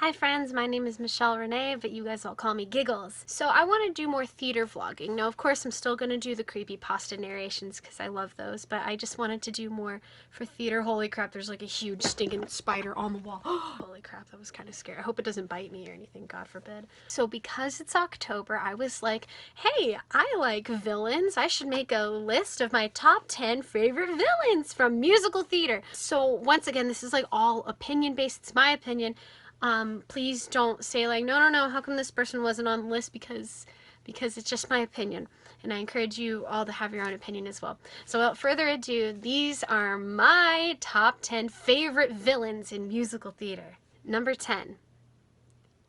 Hi friends, my name is Michelle Renee, but you guys all call me Giggles. So I want to do more theater vlogging. Now, of course, I'm still going to do the creepypasta narrations because I love those, but I just wanted to do more for theater. Holy crap, there's like a huge stinking spider on the wall. Holy crap, that was kind of scary. I hope it doesn't bite me or anything, God forbid. So because it's October, I was like, hey, I like villains. I should make a list of my top 10 favorite villains from musical theater. So once again, this is like all opinion based. It's my opinion. Please don't say like, no, no, no, how come this person wasn't on the list, because it's just my opinion, and I encourage you all to have your own opinion as well. So without further ado, these are my top 10 favorite villains in musical theater. Number 10,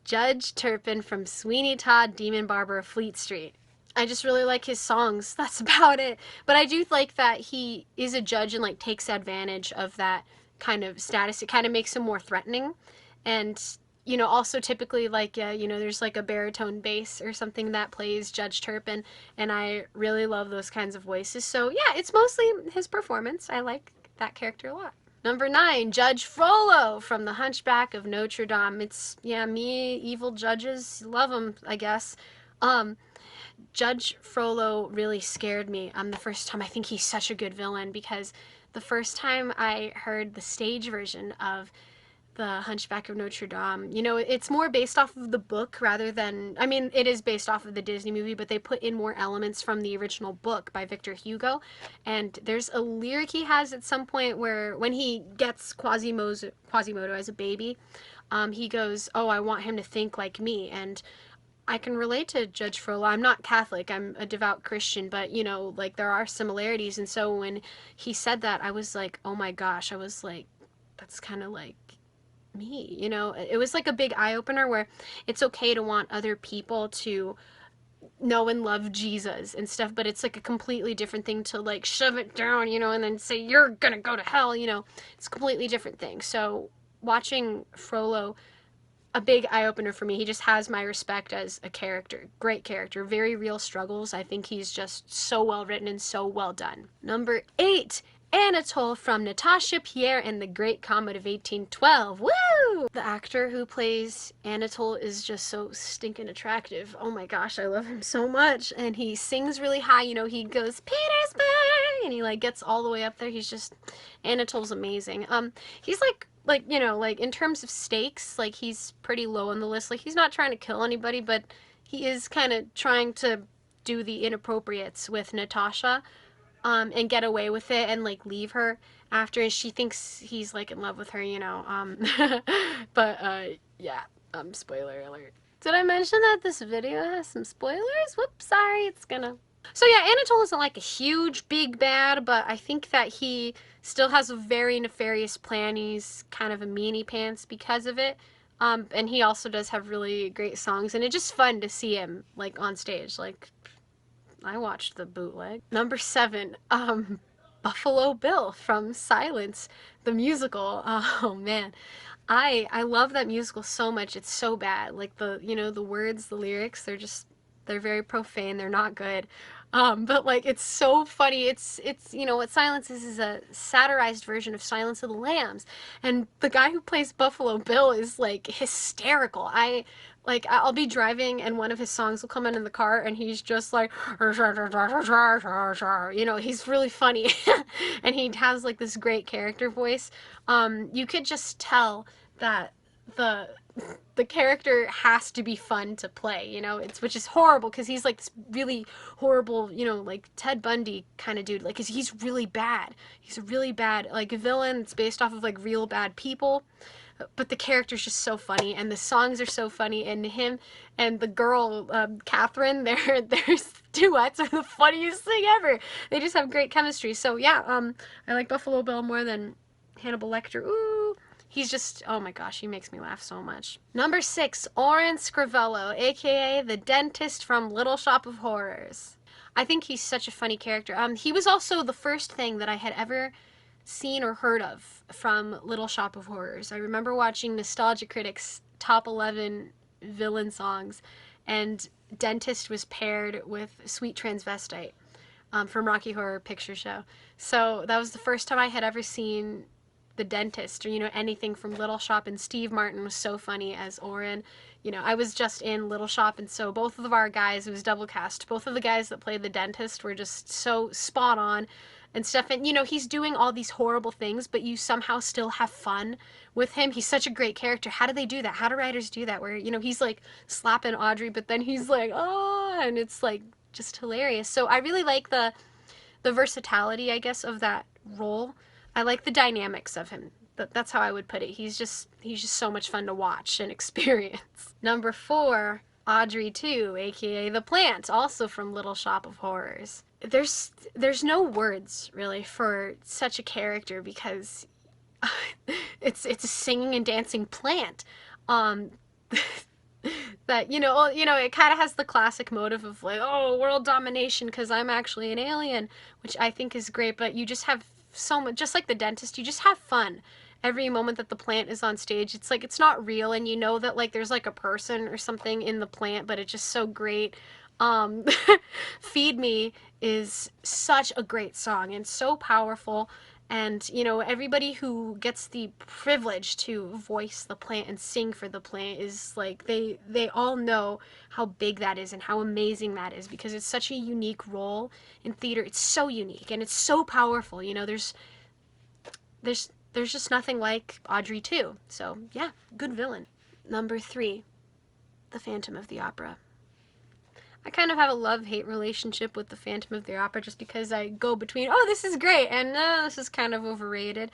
Judge Turpin from Sweeney Todd, Demon Barber of Fleet Street. I just really like his songs. That's about it. But I do like that he is a judge and like takes advantage of that kind of status. It kind of makes him more threatening. And also typically like there's like a baritone bass or something that plays Judge Turpin, and I really love those kinds of voices. So yeah, it's mostly his performance. I like that character a lot. Number 9, Judge Frollo from The Hunchback of Notre Dame. It's, yeah, me, evil judges, love them, I guess. Judge Frollo really scared me the first time. I think he's such a good villain because the first time I heard the stage version of The Hunchback of Notre Dame, it's more based off of the book rather than, I mean, it is based off of the Disney movie, but they put in more elements from the original book by Victor Hugo. And there's a lyric he has at some point where when he gets Quasimodo as a baby, he goes, oh, I want him to think like me. And I can relate to Judge Frollo. I'm not Catholic, I'm a devout Christian, but like there are similarities. And so when he said that, I was like, oh my gosh, I was like, that's kind of like me. It was like a big eye-opener where it's okay to want other people to know and love Jesus and stuff, but it's like a completely different thing to like shove it down, and then say you're gonna go to hell. It's a completely different thing. So watching Frollo, a big eye-opener for me. He just has my respect as a character. Great character, very real struggles. I think he's just so well written and so well done. Number 8, Anatole from Natasha, Pierre, and the Great Comet of 1812. Woo! The actor who plays Anatole is just so stinking attractive. Oh my gosh, I love him so much. And he sings really high. He goes, Petersburg! And he like gets all the way up there. Anatole's amazing. He's like in terms of stakes, like he's pretty low on the list. Like he's not trying to kill anybody, but he is kind of trying to do the inappropriates with Natasha, and get away with it and like leave her after she thinks he's like in love with her. But yeah, spoiler alert. Did I mention that this video has some spoilers? Whoops, sorry, it's gonna. So yeah, Anatole isn't like a huge big bad, but I think that he still has a very nefarious plan. He's kind of a meanie pants because of it. And he also does have really great songs, and it's just fun to see him like on stage. Like, I watched the bootleg. Number 7, Buffalo Bill from Silence, the musical. Oh man, I love that musical so much. It's so bad. Like the words, the lyrics, they're very profane. They're not good. But like it's so funny. It's what Silence is a satirized version of Silence of the Lambs, and the guy who plays Buffalo Bill is like hysterical. I'll be driving and one of his songs will come in the car and he's just like, he's really funny. And he has like this great character voice. You could just tell that the character has to be fun to play, which is horrible because he's like this really horrible, like Ted Bundy kind of dude. Like, 'cause he's really bad. He's a really bad like villain. It's based off of like real bad people. But the character's just so funny, and the songs are so funny, and him and the girl, Catherine, their duets are the funniest thing ever. They just have great chemistry. So yeah, I like Buffalo Bill more than Hannibal Lecter. Ooh, he's just, oh my gosh, he makes me laugh so much. Number 6, Orin Scrivello, aka the dentist from Little Shop of Horrors. I think he's such a funny character. He was also the first thing that I had ever seen or heard of from Little Shop of Horrors. I remember watching Nostalgia Critic's top 11 villain songs, and Dentist was paired with Sweet Transvestite, from Rocky Horror Picture Show. So that was the first time I had ever seen the dentist, or, you know, anything from Little Shop. And Steve Martin was so funny as Orin. You know, I was just in Little Shop, and so both of our guys, it was double cast, both of the guys that played the dentist were just so spot on and stuff. And, you know, he's doing all these horrible things, but you somehow still have fun with him. He's such a great character. How do they do that? How do writers do that? Where, you know, he's like slapping Audrey, but then he's like, oh, and it's like just hilarious. So I really like the versatility, I guess, of that role. I like the dynamics of him. That's how I would put it. He's just so much fun to watch and experience. Number 4, Audrey 2, aka the Plant, also from Little Shop of Horrors. There's no words really for such a character, because it's a singing and dancing plant. Um, that, you know, it kind of has the classic motive of like, oh, world domination because I'm actually an alien, which I think is great. But you just have so much, just like the dentist, you just have fun every moment that the plant is on stage. It's like, it's not real, and you know that like there's like a person or something in the plant, but it's just so great. um Feed Me is such a great song and so powerful. And, you know, everybody who gets the privilege to voice the plant and sing for the plant is like, they all know how big that is and how amazing that is, because it's such a unique role in theater. It's so unique and it's so powerful. You know, there's just nothing like Audrey 2. So yeah, good villain. Number 3, the Phantom of the Opera. I kind of have a love-hate relationship with the Phantom of the Opera, just because I go between, oh, this is great, and this is kind of overrated.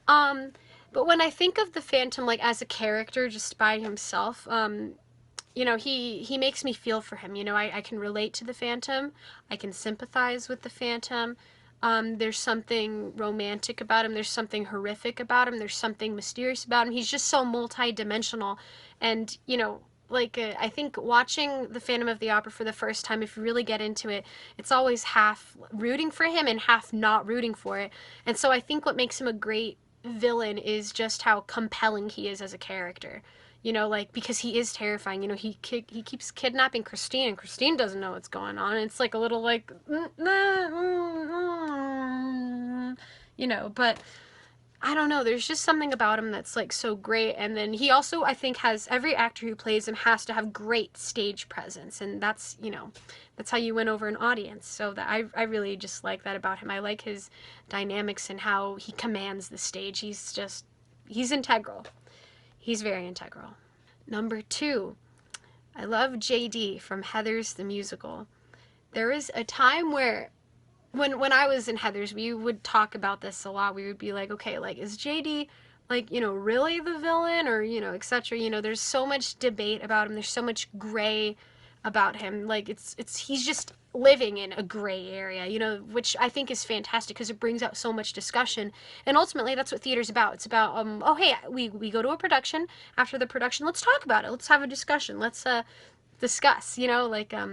But when I think of the Phantom, like, as a character just by himself, you know, he makes me feel for him. You know, I can relate to the Phantom. I can sympathize with the Phantom. There's something romantic about him. There's something horrific about him. There's something mysterious about him. He's just so multi-dimensional. And, you know, like, I think watching the Phantom of the Opera for the first time, if you really get into it, it's always half rooting for him and half not rooting for it. And so I think what makes him a great villain is just how compelling he is as a character. You know, like, because he is terrifying. You know, he keeps kidnapping Christine, and Christine doesn't know what's going on. And it's like a little like, you know, but I don't know, there's just something about him that's like so great. And then he also, I think, has, every actor who plays him has to have great stage presence, and that's, you know, that's how you win over an audience. So that I really just like that about him. I like his dynamics and how he commands the stage. He's integral. He's very integral. Number 2, I love JD from Heathers the Musical. There is a time where when I was in Heathers, we would talk about this a lot. We would be like, okay, like, is JD, like, you know, really the villain, or, you know, etc. You know, there's so much debate about him. There's so much gray about him. Like, he's just living in a gray area, you know, which I think is fantastic because it brings out so much discussion. And ultimately, that's what theater's about. It's about, oh, hey, we go to a production. After the production, let's talk about it. Let's have a discussion. Let's discuss, you know, like, I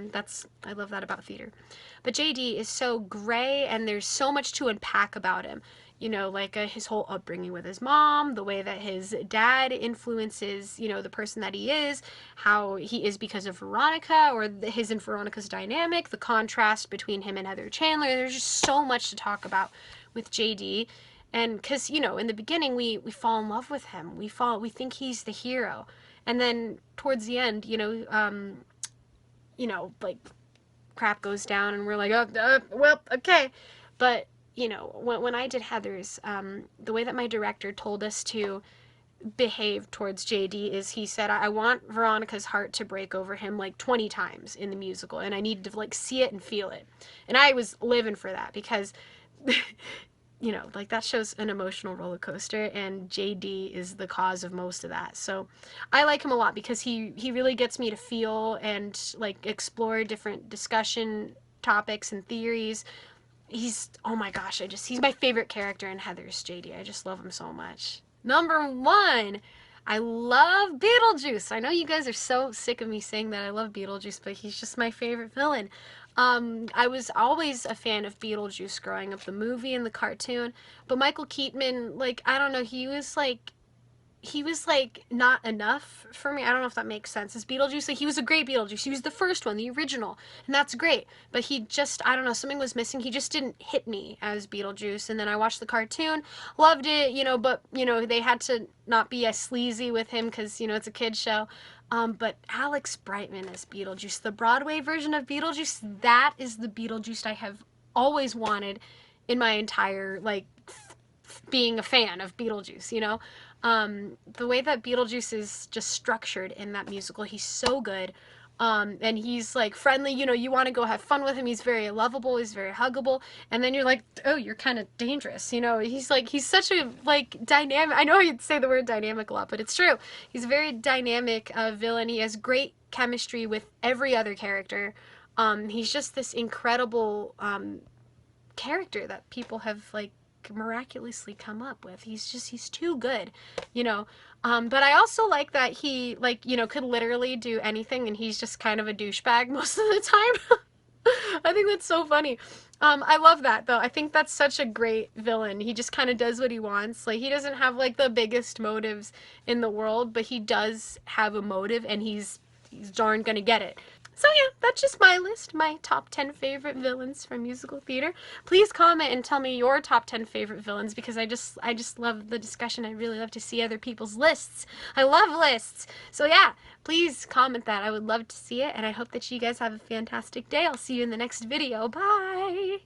love that about theater. But JD is so gray, and there's so much to unpack about him. You know, like, his whole upbringing with his mom, the way that his dad influences, you know, the person that he is, how he is because of Veronica, or his and Veronica's dynamic, the contrast between him and Heather Chandler. There's just so much to talk about with JD. And because, you know, in the beginning, we fall in love with him. We think he's the hero. And then towards the end, you know, like, crap goes down, and we're like, oh, well, okay. But, you know, when I did Heathers, the way that my director told us to behave towards JD is, he said, I want Veronica's heart to break over him like 20 times in the musical, and I needed to, like, see it and feel it. And I was living for that, because you know, like, that show's an emotional roller coaster, and JD is the cause of most of that. So I like him a lot because he really gets me to feel and, like, explore different discussion topics and theories. He's, oh my gosh, he's my favorite character in Heathers, JD. I just love him so much. Number 1, I love Beetlejuice. I know you guys are so sick of me saying that I love Beetlejuice, but he's just my favorite villain. I was always a fan of Beetlejuice growing up, the movie and the cartoon, but Michael Keaton, like, I don't know, he was, like, he was like not enough for me. I don't know if that makes sense. As Beetlejuice, like he was a great Beetlejuice. He was the first one, the original, and that's great. But he just, I don't know, something was missing. He just didn't hit me as Beetlejuice. And then I watched the cartoon, loved it, but they had to not be as sleazy with him because it's a kid show. But Alex Brightman as Beetlejuice, the Broadway version of Beetlejuice, that is the Beetlejuice I have always wanted in my entire like being a fan of Beetlejuice. The way that Beetlejuice is just structured in that musical, he's so good. And he's like friendly, you want to go have fun with him. He's very lovable, he's very huggable. And then you're like, oh, you're kind of dangerous. He's such a like dynamic. I know you'd say the word dynamic a lot, but it's true. He's a very dynamic villain. He has great chemistry with every other character. He's just this incredible character that people have like miraculously come up with. He's too good, you know. But I also like that he like, could literally do anything and he's just kind of a douchebag most of the time. I think that's so funny. I love that though. I think that's such a great villain. He just kind of does what he wants. Like he doesn't have like the biggest motives in the world, but he does have a motive and he's darn gonna get it. So yeah, that's just my list, my top 10 favorite villains from musical theater. Please comment and tell me your top 10 favorite villains because I just love the discussion. I really love to see other people's lists. I love lists. So yeah, please comment that. I would love to see it and I hope that you guys have a fantastic day. I'll see you in the next video. Bye!